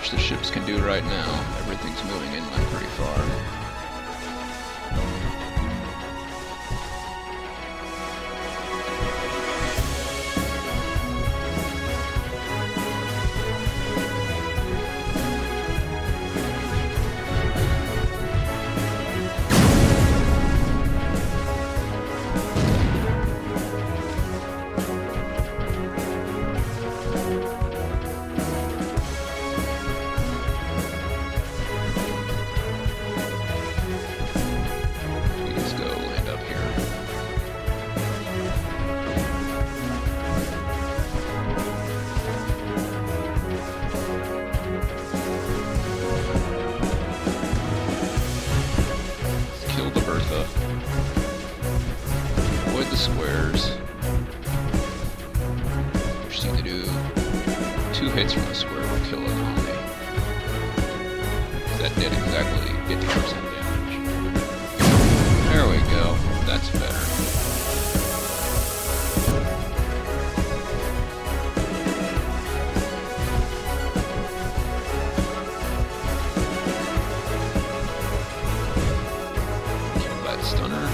much the ships can do right now. Everything's moving inland pretty far. Avoid the squares. Just need to do 2 hits from the square will kill an army. That did exactly 50% damage. There we go. That's better. Stunner.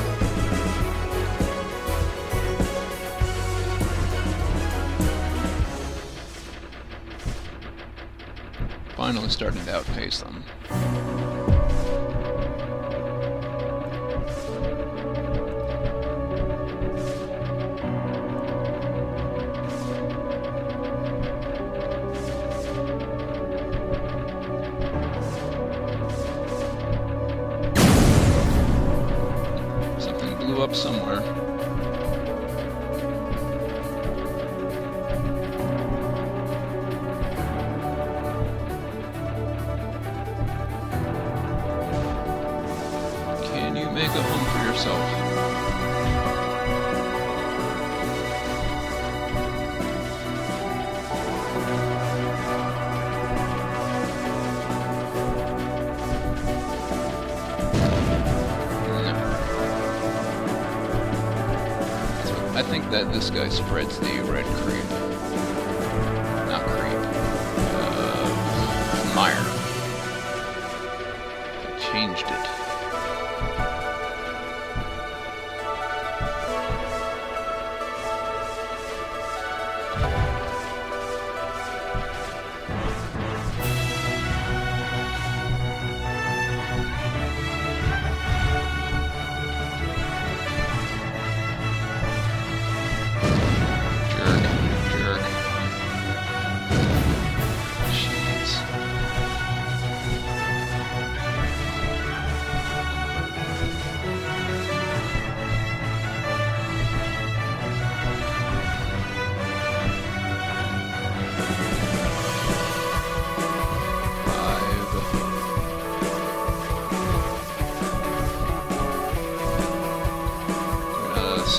Finally starting to outpace them. Up somewhere. Can you make a home for yourself? I think that this guy spreads the red creep. Not creep. Mire. I changed it.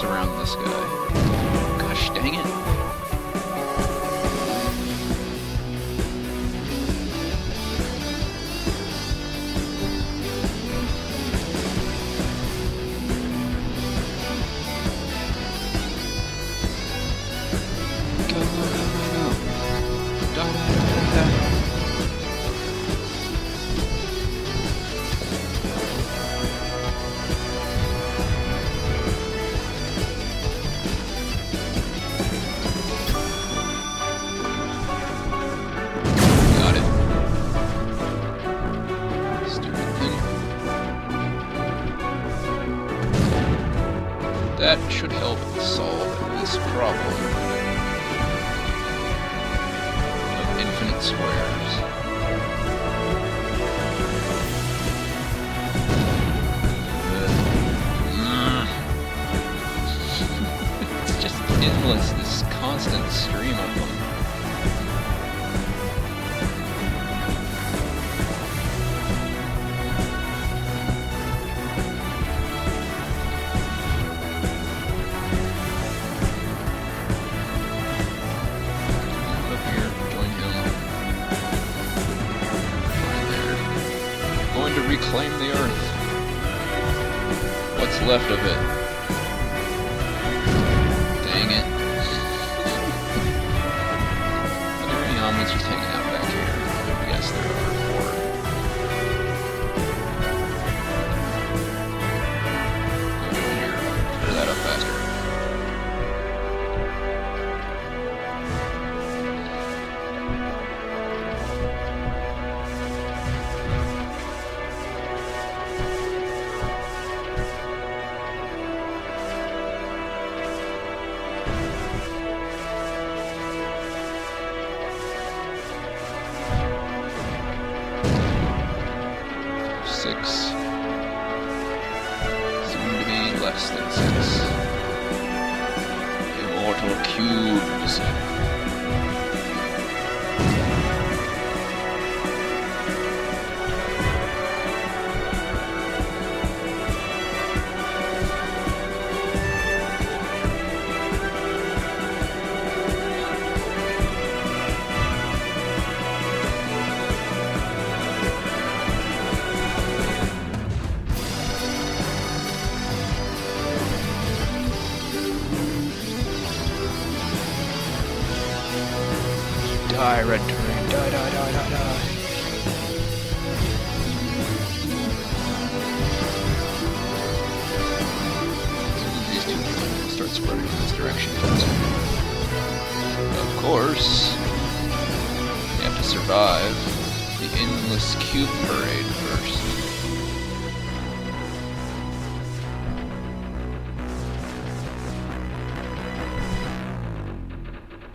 Surround this guy. Gosh dang it. That should help solve this problem of infinite squares. It's just endless, this constant stream of them. To reclaim the Earth. What's left of it? Dang it. Are there any armies just hanging out back here? Yes, there are. little cubes. Die, red terrain. Die, die, die, die, die. These two people start spreading in this direction. Of course, you have to survive the endless cube parade first.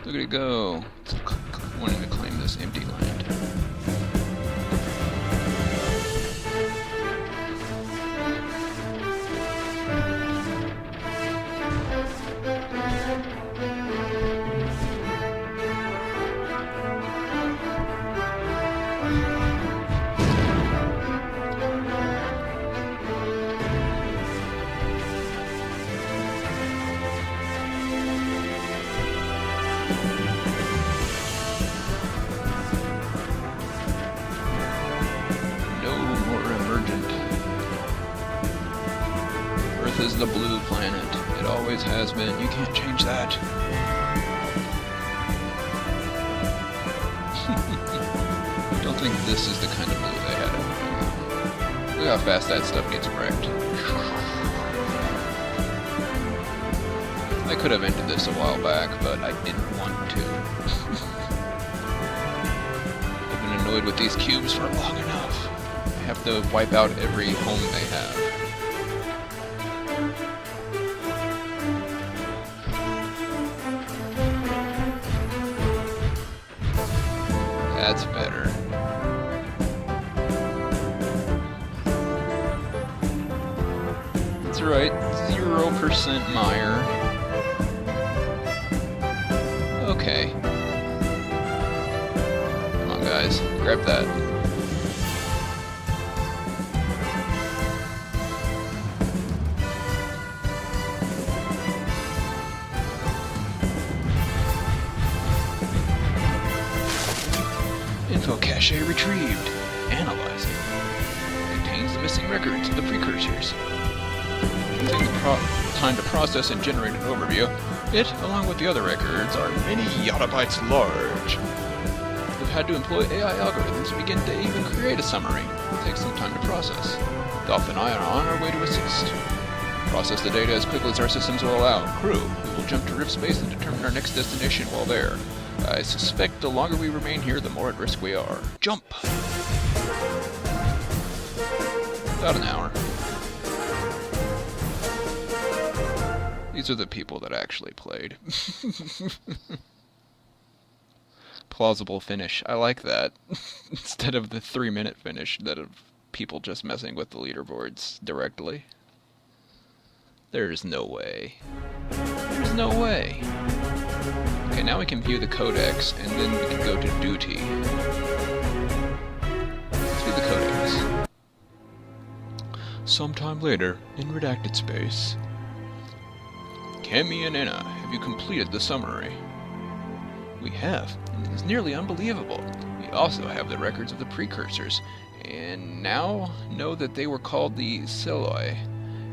Look at it go. It's wanting to claim this empty land. Is the blue planet. It always has been. You can't change that. Don't think this is the kind of blue they had over there. Look how fast that stuff gets wrecked. I could have ended this a while back, but I didn't want to. I've been annoyed with these cubes for long enough. I have to wipe out every home they have. That's better. That's right, 0% mire. Okay. Come on, guys, grab that. Info cache retrieved. Analyzing. Contains the missing records of the precursors. Using the time to process and generate an overview, it, along with the other records, are many yottabytes large. We've had to employ AI algorithms to begin to even create a summary. It takes some time to process. Doff and I are on our way to assist. Process the data as quickly as our systems will allow. Crew, we will jump to Rift Space and determine our next destination while there. I suspect the longer we remain here, the more at risk we are. Jump! About an hour. These are the people that actually played. Plausible finish. I like that. Instead of the 3-minute finish that of people just messing with the leaderboards directly. There's no way. There's no way. Okay, now we can view the codex, and then we can go to duty. Let's view the codex. Sometime later, in redacted space. Kemi and Enna, have you completed the summary? We have, and it is nearly unbelievable. We also have the records of the precursors, and now know that they were called the Seloi,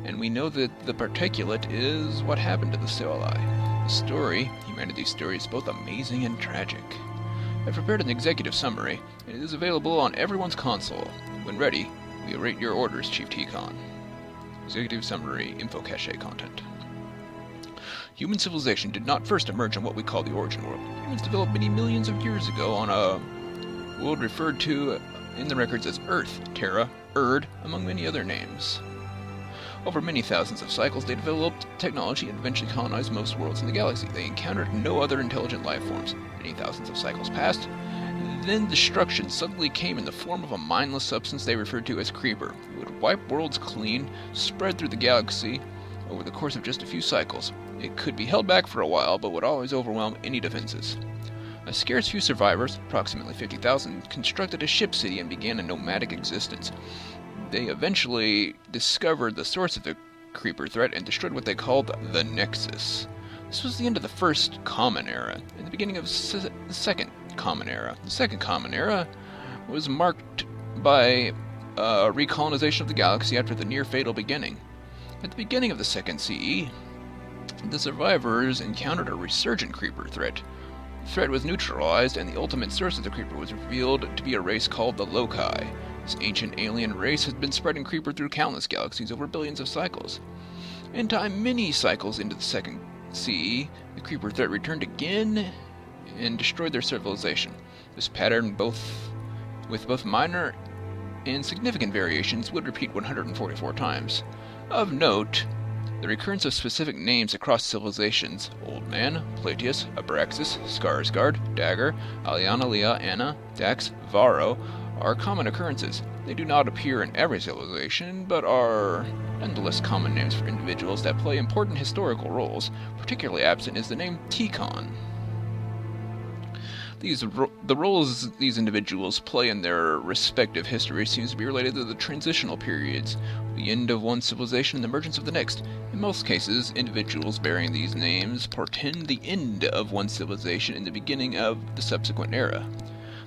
and we know that the particulate is what happened to the Seloi. The story, humanity's story, is both amazing and tragic. I've prepared an executive summary, and it is available on everyone's console. When ready, we await your orders, Chief T-Con. Executive summary, info cache content. Human civilization did not first emerge on what we call the origin world. Humans developed many millions of years ago on a world referred to in the records as Earth, Terra, Erd, among many other names. Over many thousands of cycles, they developed technology and eventually colonized most worlds in the galaxy. They encountered no other intelligent life forms. Many thousands of cycles passed. Then destruction suddenly came in the form of a mindless substance they referred to as Creeper. It would wipe worlds clean, spread through the galaxy over the course of just a few cycles. It could be held back for a while, but would always overwhelm any defenses. A scarce few survivors, approximately 50,000, constructed a ship city and began a nomadic existence. They eventually discovered the source of the creeper threat and destroyed what they called the Nexus. This was the end of the First Common Era, and the beginning of the Second Common Era. The Second Common Era was marked by a recolonization of the galaxy after the near-fatal beginning. At the beginning of the Second CE, the survivors encountered a resurgent creeper threat. The threat was neutralized, and the ultimate source of the creeper was revealed to be a race called the Loci. This ancient alien race has been spreading creeper through countless galaxies over billions of cycles. In time, many cycles into the Second CE, the creeper threat returned again and destroyed their civilization. This pattern, with both minor and significant variations, would repeat 144 times. Of note, the recurrence of specific names across civilizations, Old Man, Plateus, Abraxas, Skarsgård, Dagger, Aliana, Lea, Anna, Dax, Varro, are common occurrences. They do not appear in every civilization, but are nonetheless common names for individuals that play important historical roles. Particularly absent is the name Tikon. The roles these individuals play in their respective histories seems to be related to the transitional periods, the end of one civilization and the emergence of the next. In most cases, individuals bearing these names portend the end of one civilization and the beginning of the subsequent era.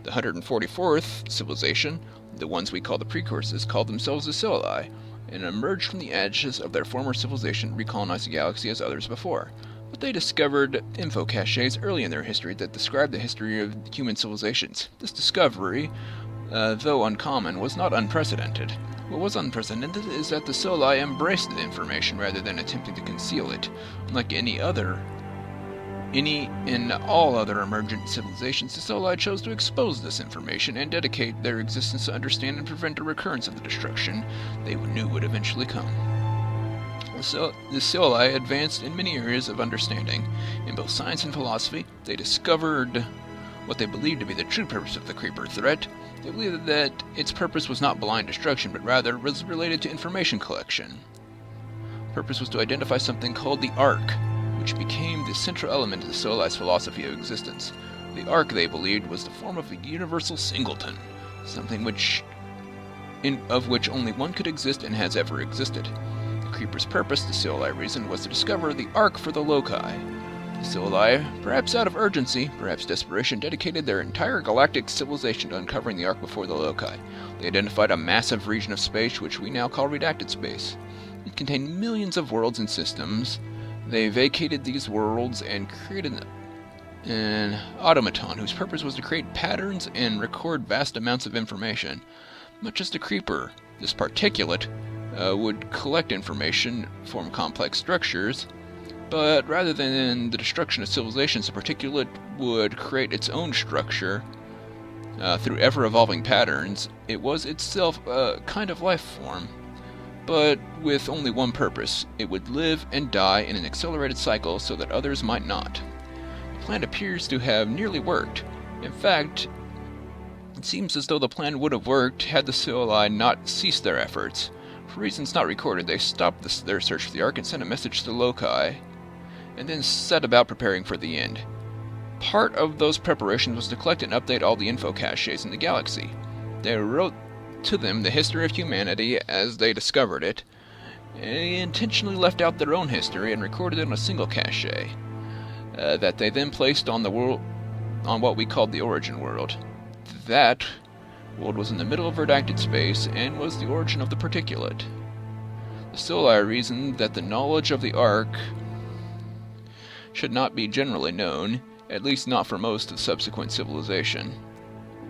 The 144th civilization, the ones we call the precursors, called themselves the Silai, and emerged from the ashes of their former civilization, recolonized the galaxy as others before. But they discovered info caches early in their history that described the history of human civilizations. This discovery, though uncommon, was not unprecedented. What was unprecedented is that the Silai embraced the information rather than attempting to conceal it. Unlike any and all other emergent civilizations, the Silai chose to expose this information and dedicate their existence to understand and prevent a recurrence of the destruction they knew would eventually come. The Silai advanced in many areas of understanding. In both science and philosophy, they discovered what they believed to be the true purpose of the creeper threat. They believed that its purpose was not blind destruction, but rather was related to information collection. The purpose was to identify something called the Ark, which became the central element of the Silai's philosophy of existence. The Ark, they believed, was the form of a universal singleton, something of which only one could exist and has ever existed. The creeper's purpose, the Silai reasoned, was to discover the Ark for the Loci. The Silai, perhaps out of urgency, perhaps desperation, dedicated their entire galactic civilization to uncovering the Ark before the Loci. They identified a massive region of space, which we now call redacted space. It contained millions of worlds and systems. They vacated these worlds and created an automaton whose purpose was to create patterns and record vast amounts of information. Much as the creeper, this particulate would collect information, form complex structures, but rather than the destruction of civilizations, the particulate would create its own structure through ever-evolving patterns. It was itself a kind of life form, but with only one purpose. It would live and die in an accelerated cycle so that others might not. The plan appears to have nearly worked. In fact, it seems as though the plan would have worked had the Silai not ceased their efforts. For reasons not recorded, they stopped their search for the Ark and sent a message to the Loci, and then set about preparing for the end. Part of those preparations was to collect and update all the info caches in the galaxy. They wrote to them the history of humanity as they discovered it, and they intentionally left out their own history and recorded it on a single cache that they then placed on what we called the origin world. That world was in the middle of redacted space and was the origin of the particulate. The Silai reasoned that the knowledge of the Ark should not be generally known, at least not for most of subsequent civilization.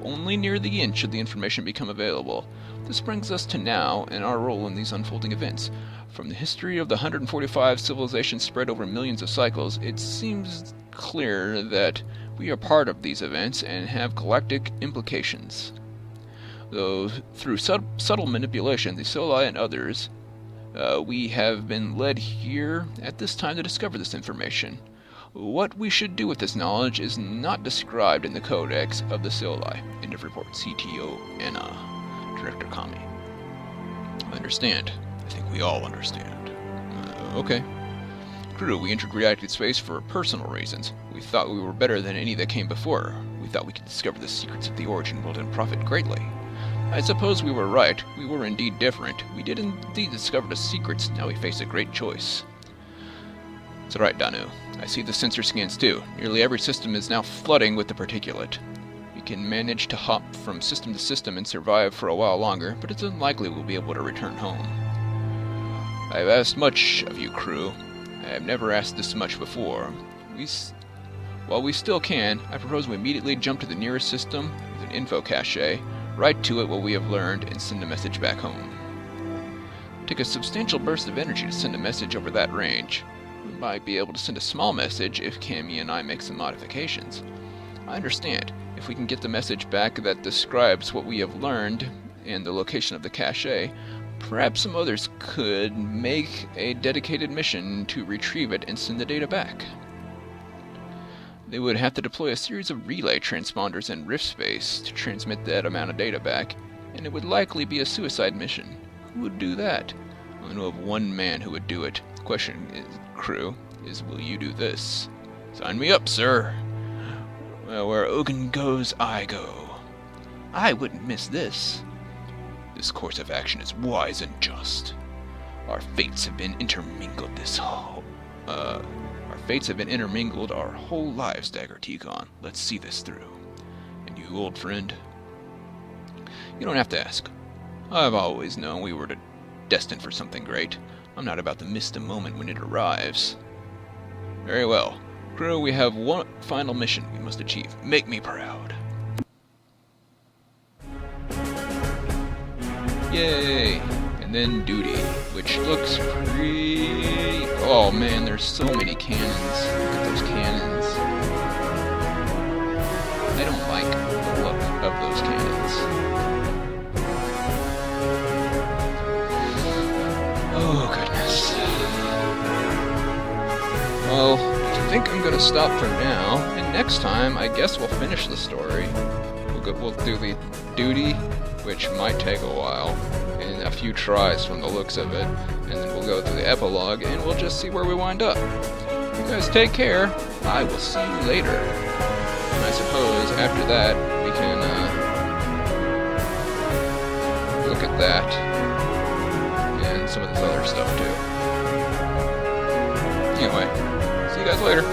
Only near the end should the information become available. This brings us to now and our role in these unfolding events. From the history of the 145 civilizations spread over millions of cycles, it seems clear that we are part of these events and have galactic implications. Though through subtle manipulation, the Silai and others, we have been led here at this time to discover this information. What we should do with this knowledge is not described in the Codex of the Silai. End of report. CTO Anna. Director Kami. I understand. I think we all understand. Okay. Crew, we entered reactive space for personal reasons. We thought we were better than any that came before. We thought we could discover the secrets of the origin world and profit greatly. I suppose we were right. We were indeed different. We did indeed discover the secrets. Now we face a great choice. That's right, Danu. I see the sensor scans too. Nearly every system is now flooding with the particulate. We can manage to hop from system to system and survive for a while longer, but it's unlikely we'll be able to return home. I have asked much of you, Crew. I have never asked this much before. While we still can, I propose we immediately jump to the nearest system with an info cache, write to it what we have learned, and send a message back home. Take a substantial burst of energy to send a message over that range. We might be able to send a small message if Cammy and I make some modifications. I understand. If we can get the message back that describes what we have learned and the location of the cache, perhaps some others could make a dedicated mission to retrieve it and send the data back. They would have to deploy a series of relay transponders in rift space to transmit that amount of data back, and it would likely be a suicide mission. Who would do that? I know of one man who would do it. The question is, Crew, is will you do this? Sign me up, sir. Well, where Ogun goes, I go. I wouldn't miss this. This course of action is wise and just. Our fates have been intermingled our whole lives, Dagger Tikon. Let's see this through. And you, old friend? You don't have to ask. I've always known we were destined for something great. I'm not about to miss the moment when it arrives. Very well. Crew, we have one final mission we must achieve. Make me proud. Yay! And then duty, which looks pretty... Oh man, there's so many cannons. Look at those cannons. I don't like the look of those cannons. Oh goodness. Well, I think I'm gonna stop for now, and next time I guess we'll finish the story. We'll do the duty, which might take a while, and a few tries from the looks of it, and then we'll go through the epilogue, and we'll just see where we wind up. You guys take care. I will see you later. And I suppose after that, we can look at that, and some of this other stuff too. Anyway, see you guys later.